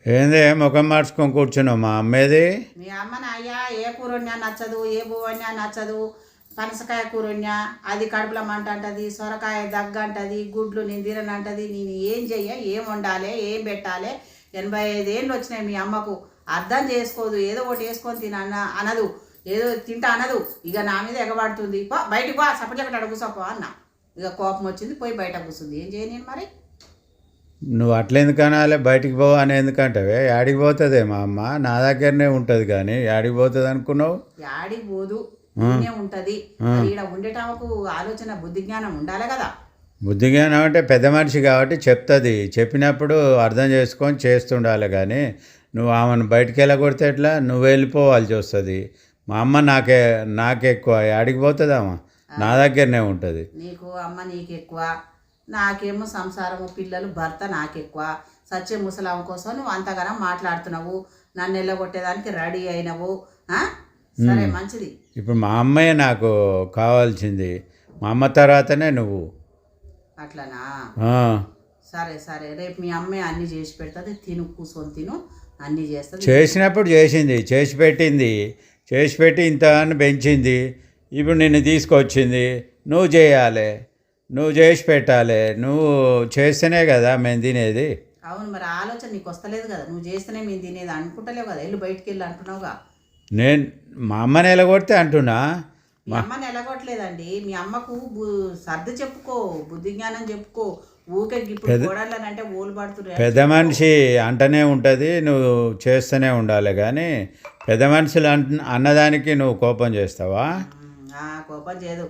ఏంది ముఖం మార్చుకొని కూర్చున్నావు మా అమ్మేది? మీ అమ్మని అయ్యా ఏ కూర వండినా నచ్చదు, ఏ పువ్వు వండినా నచ్చదు. పనసకాయ కూర వండినా అది కడుపులో మంట అంటది, సొరకాయ దగ్గ అంటది, గుడ్లు నేను తిననంటది. నేను ఏం చెయ్య, ఏం వండాలి, ఏం పెట్టాలి? 85 ఏళ్ళు వచ్చినాయి మీ అమ్మకు. అర్థం చేసుకోదు, ఏదో ఒకటి వేసుకొని అనదు, ఏదో తింటా అనదు. ఇక నా మీద ఎగబడుతుంది. పో బయటికి పో, సపజెక్ట్ అడుగుసపో అన్న. ఇక కోపం వచ్చింది, పోయి బయట కూర్చుంది. ఏం చేయను నేను మరి? నువ్వు అట్లా ఎందుకు అనాలి? బయటికి పో అని ఎందుకంటావే? యాడికి పోతుంది మా అమ్మ? నా దగ్గరనే ఉంటుంది కానీ యాడికి పోతుంది అనుకున్నావు? యాడికి పోదు, ఉంటది. ఈడ ఉండేటకు ఆలోచన బుద్ధి జ్ఞానం ఉండాలి కదా. బుద్ధి జ్ఞానం అంటే పెద్ద మనిషి కాబట్టి చెప్తుంది. చెప్పినప్పుడు అర్థం చేసుకొని చేస్తుండాలి కానీ నువ్వు ఆమెను బయటికి వెళ్ళగొడితే ఎట్లా? నువ్వు వెళ్ళిపోవాల్సి వస్తుంది. మా అమ్మ నాకెక్కువ. యాడికి పోతుంది అమ్మ? నా దగ్గరనే ఉంటుంది. నీకు అమ్మ నీకెక్కువ, నాకేమో సంసారము, పిల్లలు, భర్త నాకెక్కువ. సత్య ముసలాం కోసం నువ్వు అంతగానో మాట్లాడుతున్నావు, నన్ను వెళ్ళగొట్టేదానికి రెడీ అయినవు. సరే మంచిది. ఇప్పుడు మా అమ్మయ్య నాకు కావాల్సింది. మా అమ్మ తర్వాతనే నువ్వు. అట్లనా? సరే సరే, రేపు మీ అమ్మాయి అన్నీ చేసి పెడుతుంది. తిను, కూర్చొని తిను, అన్నీ చేస్తుంది. చేసినప్పుడు చేసింది, చేసి పెట్టింది, చేసి పెట్టి ఇంత అని పెంచింది. ఇప్పుడు నిన్ను తీసుకొచ్చింది. నువ్వు చేయాలి, నువ్వు చేసి పెట్టాలి. నువ్వు చేస్తేనే కదా మేము తినేది. అవును, మరి ఆలోచన నీకు వస్తలేదు కదా. నువ్వు చేస్తేనే మేము తినేది అనుకుంటలేవు కదా. వెళ్ళి బయటికి వెళ్ళి అంటున్నావుగా. నేను మా అమ్మని ఎలగొడితే అంటున్నా? మీ అమ్మని ఎలగొట్టలేదండి. మీ అమ్మకు సర్ది చెప్పుకో, బుద్ధి జ్ఞానం చెప్పుకో. ఊకే ఇప్పుడు గోడలంటే ఓలు పడుతున్నారు. పెద్ద మనిషి అంటనే ఉంటుంది, నువ్వు చేస్తూనే ఉండాలి. కానీ పెద్ద మనుషులు అన్నదానికి నువ్వు కోపం చేస్తావా? కోపం చేయదు.